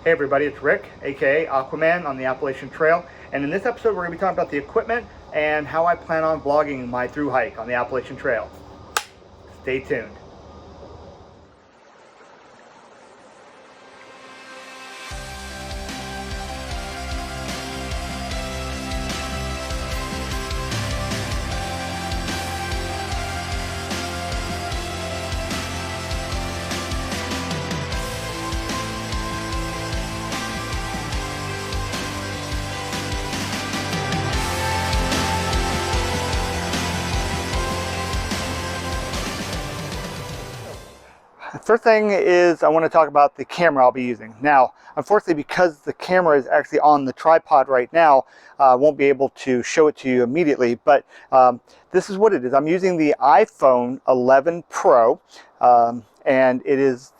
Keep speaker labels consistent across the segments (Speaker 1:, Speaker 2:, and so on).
Speaker 1: Hey everybody, it's Rick, aka Aquaman on the Appalachian Trail, and in this episode we're going to be talking about the equipment and how I plan on vlogging my thru hike on the Appalachian Trail. Stay tuned. First thing is I want to talk about the camera I'll be using. Now, unfortunately, because the camera is actually on the tripod right now, I won't be able to show it to you immediately, but this is what it is. I'm using the iPhone 11 Pro, and it is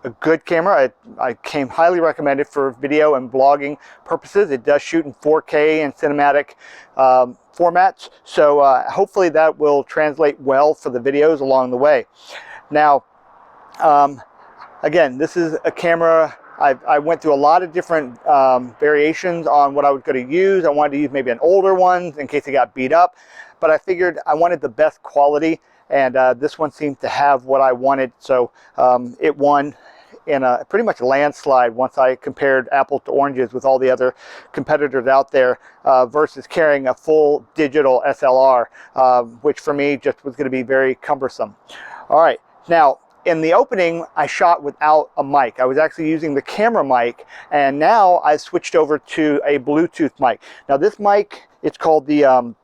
Speaker 1: a good camera. I came highly recommended for video and blogging purposes. It does shoot in 4K and cinematic formats, so hopefully that will translate well for the videos along the way. Now, again, this is a camera. I went through a lot of different variations on what I was going to use. I wanted to use maybe an older one in case it got beat up, but I figured I wanted the best quality, and this one seemed to have what I wanted. So it won in a pretty much landslide once I compared apples to oranges with all the other competitors out there versus carrying a full digital SLR, which for me just was going to be very cumbersome. All right, now, in the opening, I shot without a mic. I was actually using the camera mic, and now I've switched over to a Bluetooth mic. Now this mic, it's called the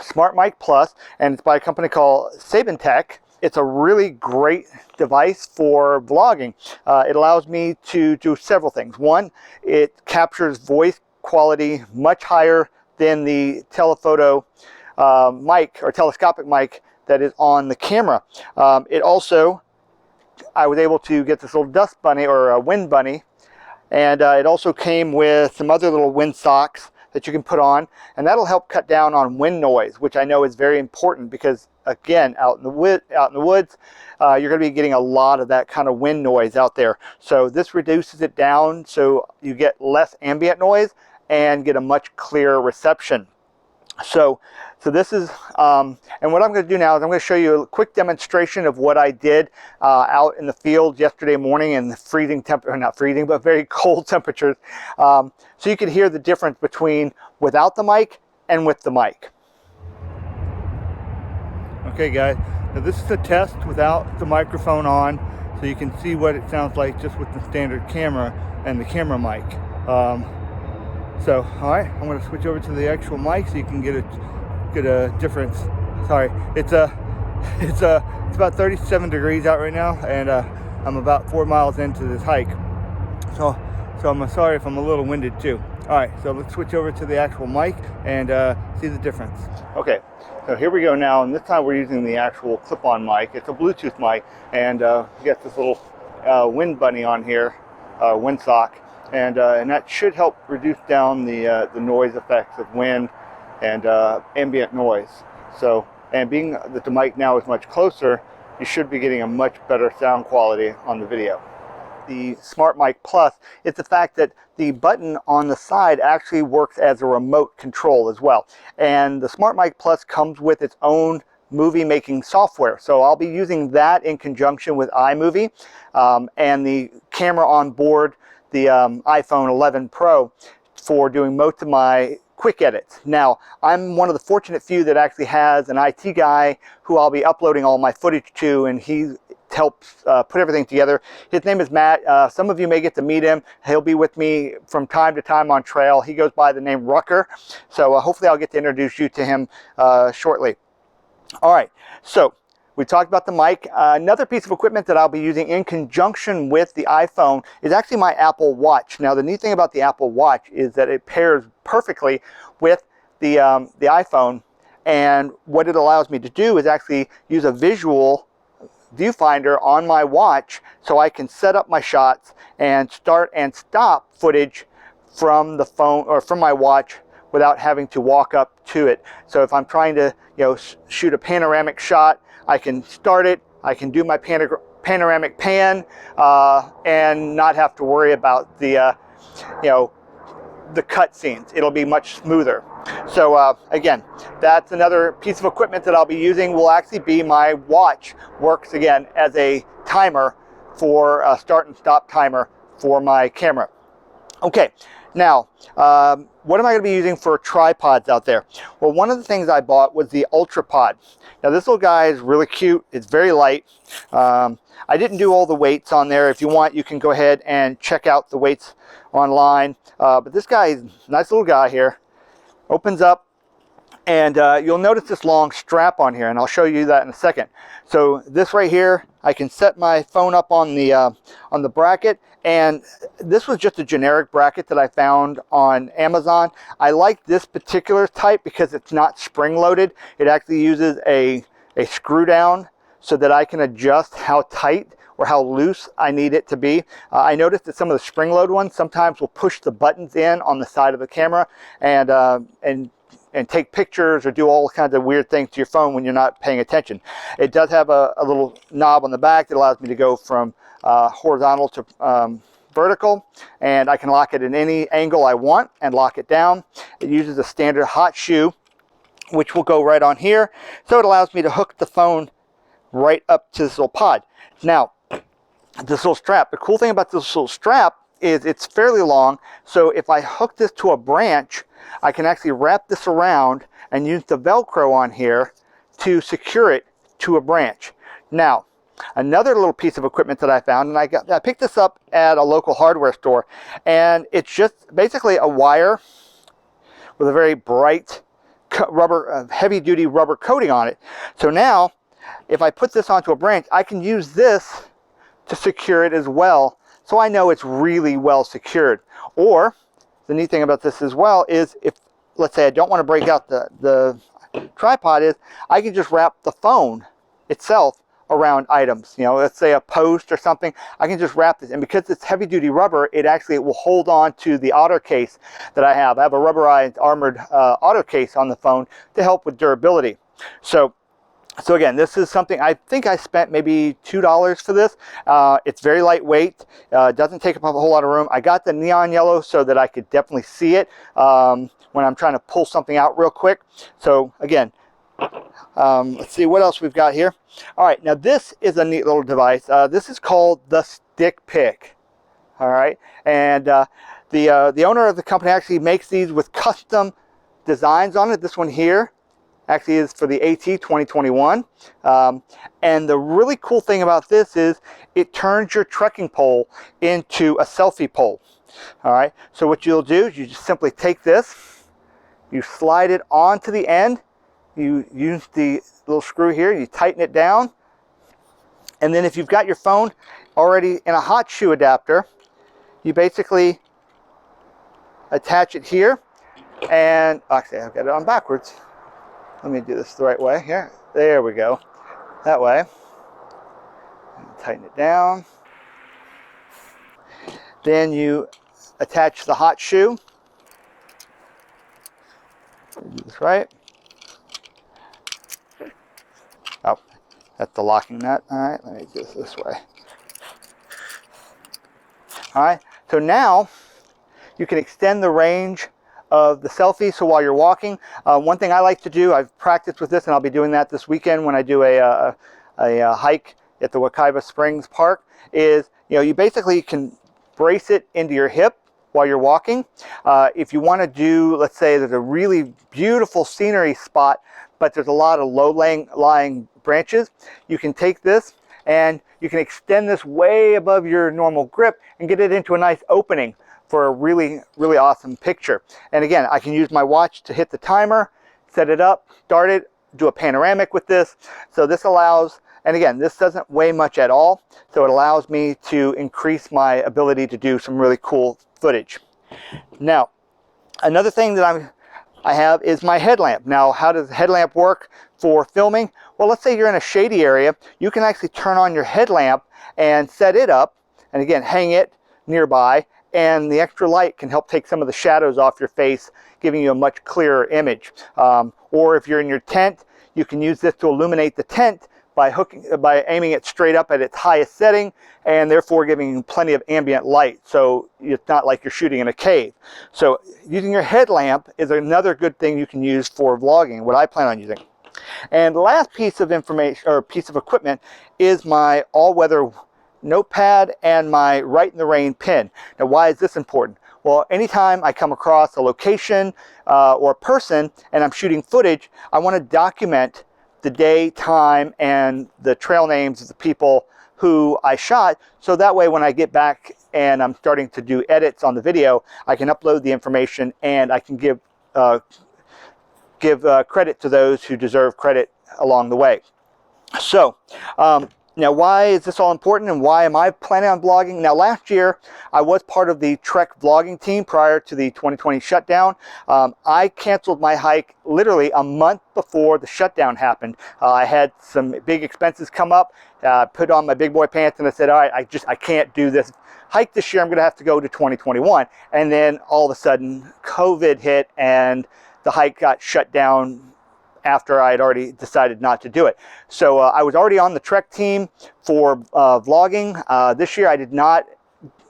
Speaker 1: Smart Mic Plus, and it's by a company called Sabentech. It's a really great device for vlogging. It allows me to do several things. One, it captures voice quality much higher than the telephoto mic or telescopic mic that is on the camera. It also, I was able to get this little dust bunny or a wind bunny, and it also came with some other little wind socks that you can put on, and that'll help cut down on wind noise, which I know is very important because, again, out in the woods, you're going to be getting a lot of that kind of wind noise out there. So this reduces it down so you get less ambient noise and get a much clearer reception. So this is, and what I'm going to do now is I'm going to show you a quick demonstration of what I did out in the field yesterday morning in the freezing temperature, not freezing, but very cold temperatures. So you can hear the difference between without the mic and with the mic. Okay guys, now this is a test without the microphone on, so you can see what it sounds like just with the standard camera and the camera mic. So, all right, I'm going to switch over to the actual mic so you can get a difference. Sorry, it's about 37 degrees out right now, and I'm about 4 miles into this hike. So I'm sorry if I'm a little winded too. All right, so let's switch over to the actual mic and see the difference. Okay, so here we go now, and this time we're using the actual clip-on mic. It's a Bluetooth mic, and we got this little wind bunny on here, wind sock. And that should help reduce down the noise effects of wind and ambient noise. So, and being that the mic now is much closer, you should be getting a much better sound quality on the video. The Smart Mic Plus, it's the fact that the button on the side actually works as a remote control as well. And the Smart Mic Plus comes with its own movie making software. So I'll be using that in conjunction with iMovie, and the camera on board the iPhone 11 Pro for doing most of my quick edits. Now, I'm one of the fortunate few that actually has an IT guy who I'll be uploading all my footage to, and he helps put everything together. His name is Matt. Some of you may get to meet him. He'll be with me from time to time on trail. He goes by the name Rucker. So hopefully I'll get to introduce you to him shortly. All right, so we talked about the mic. Another piece of equipment that I'll be using in conjunction with the iPhone is actually my Apple Watch. Now, the neat thing about the Apple Watch is that it pairs perfectly with the iPhone, and what it allows me to do is actually use a visual viewfinder on my watch so I can set up my shots and start and stop footage from the phone or from my watch without having to walk up to it. So if I'm trying to, shoot a panoramic shot, I can start it, I can do my panoramic pan, and not have to worry about the you know, the cut scenes. It'll be much smoother. So again, that's another piece of equipment that I'll be using. Will actually be my watch. Works again as a timer for a start and stop timer for my camera. Okay, now what am I going to be using for tripods out there? Well, one of the things I bought was the Ultra Pod. Now this little guy is really cute. It's very light. I didn't do all the weights on there. If you want, you can go ahead and check out the weights online. But this guy is a nice little guy here. Opens up, and you'll notice this long strap on here, and I'll show you that in a second. So this right here, I can set my phone up on the bracket, and this was just a generic bracket that I found on Amazon. I like this particular type because it's not spring loaded. It actually uses a screw down so that I can adjust how tight or how loose I need it to be. I noticed that some of the spring load ones sometimes will push the buttons in on the side of the camera and take pictures or do all kinds of weird things to your phone when you're not paying attention. It does have a little knob on the back that allows me to go from horizontal to vertical, and I can lock it in any angle I want and lock it down. It uses a standard hot shoe, which will go right on here, so it allows me to hook the phone right up to this little pod. Now, this little strap, the cool thing about this little strap is it's fairly long, so if I hook this to a branch, I can actually wrap this around and use the Velcro on here to secure it to a branch. Now, another little piece of equipment that I found, and I picked this up at a local hardware store, and it's just basically a wire with a very bright rubber, heavy-duty rubber coating on it. So now, if I put this onto a branch, I can use this to secure it as well, so I know it's really well secured. Or the neat thing about this as well is, if let's say I don't want to break out the tripod, is I can just wrap the phone itself around items. You know, let's say a post or something, I can just wrap this, and because it's heavy duty rubber, it will hold on to the auto case that I have. I have a rubberized armored auto case on the phone to help with durability. So again, this is something, I think I spent maybe $2 for this. It's very lightweight, doesn't take up a whole lot of room. I got the neon yellow so that I could definitely see it when I'm trying to pull something out real quick. So again, let's see what else we've got here. All right, now this is a neat little device. This is called the Stick Pick. All right, and the owner of the company actually makes these with custom designs on it. This one here actually is for the AT 2021. And the really cool thing about this is it turns your trekking pole into a selfie pole. All right, so what you'll do is you just simply take this, you slide it onto the end, you use the little screw here, you tighten it down, and then if you've got your phone already in a hot shoe adapter, you basically attach it here, and actually I've got it on backwards. Let me do this the right way here. There we go. That way. And tighten it down. Then you attach the hot shoe. Do this right. Oh, that's the locking nut. All right, let me do this way. All right, so now you can extend the range of the selfie. So while you're walking, one thing I like to do, I've practiced with this, and I'll be doing that this weekend when I do a hike at the Wekiva Springs Park, is, you know, you basically can brace it into your hip while you're walking. If you want to do, let's say there's a really beautiful scenery spot, but there's a lot of low-lying branches, you can take this and you can extend this way above your normal grip and get it into a nice opening for a really, really awesome picture. And again, I can use my watch to hit the timer, set it up, start it, do a panoramic with this. So this allows, and again, this doesn't weigh much at all, so it allows me to increase my ability to do some really cool footage. Now, another thing that I have is my headlamp. Now, how does the headlamp work for filming? Well, let's say you're in a shady area. You can actually turn on your headlamp and set it up, and again, hang it nearby, and the extra light can help take some of the shadows off your face, giving you a much clearer image. Or if you're in your tent, you can use this to illuminate the tent by aiming it straight up at its highest setting, and therefore giving you plenty of ambient light, so it's not like you're shooting in a cave. So using your headlamp is another good thing you can use for vlogging, what I plan on using. And the last piece of information, or piece of equipment, is my all-weather notepad and my Right in the Rain pin. Now, why is this important? Well, anytime I come across a location or a person and I'm shooting footage, I want to document the day, time, and the trail names of the people who I shot, so that way when I get back and I'm starting to do edits on the video, I can upload the information and I can give credit to those who deserve credit along the way. So now, why is this all important, and why am I planning on vlogging? Now, last year I was part of the Trek vlogging team prior to the 2020 shutdown. I canceled my hike literally a month before the shutdown happened. I had some big expenses come up, put on my big boy pants, and I said, all right, I can't do this hike this year. I'm gonna have to go to 2021. And then all of a sudden COVID hit and the hike got shut down after I had already decided not to do it. So I was already on the Trek team for vlogging. This year I did not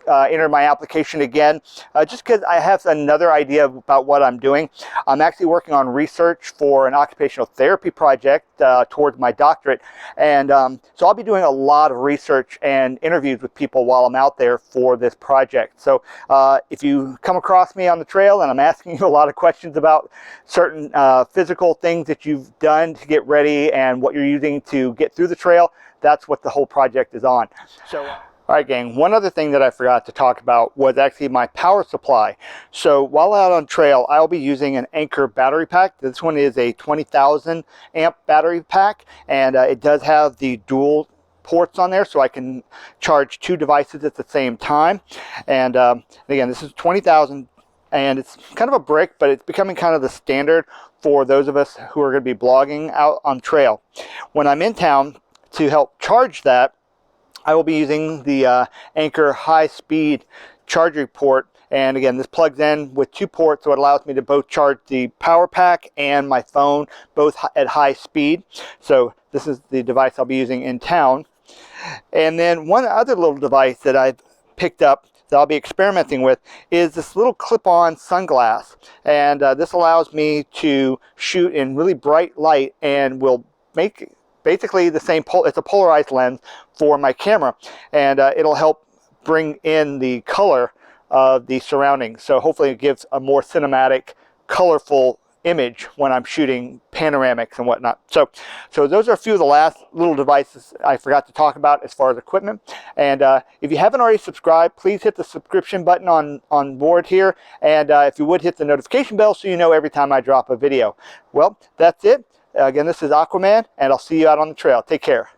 Speaker 1: enter my application again, just because I have another idea about what I'm doing. I'm actually working on research for an occupational therapy project towards my doctorate, and so I'll be doing a lot of research and interviews with people while I'm out there for this project. So if you come across me on the trail and I'm asking you a lot of questions about certain physical things that you've done to get ready and what you're using to get through the trail, that's what the whole project is on. So all right, gang, one other thing that I forgot to talk about was actually my power supply. So while out on trail, I'll be using an Anchor battery pack. This one is a 20,000 amp battery pack, and it does have the dual ports on there, so I can charge two devices at the same time. And again, this is 20,000, and it's kind of a brick, but it's becoming kind of the standard for those of us who are going to be blogging out on trail. When I'm in town to help charge that, I will be using the Anchor high-speed charging port, and again, this plugs in with two ports, so it allows me to both charge the power pack and my phone both at high speed. So this is the device I'll be using in town. And then one other little device that I've picked up that I'll be experimenting with is this little clip-on sunglass, and this allows me to shoot in really bright light and will make basically the same, it's a polarized lens for my camera, and it'll help bring in the color of the surroundings. So hopefully it gives a more cinematic, colorful image when I'm shooting panoramics and whatnot. So those are a few of the last little devices I forgot to talk about as far as equipment. And if you haven't already subscribed, please hit the subscription button on board here. And if you would, hit the notification bell so you know every time I drop a video. Well, that's it. Again, this is Aquaman, and I'll see you out on the trail. Take care.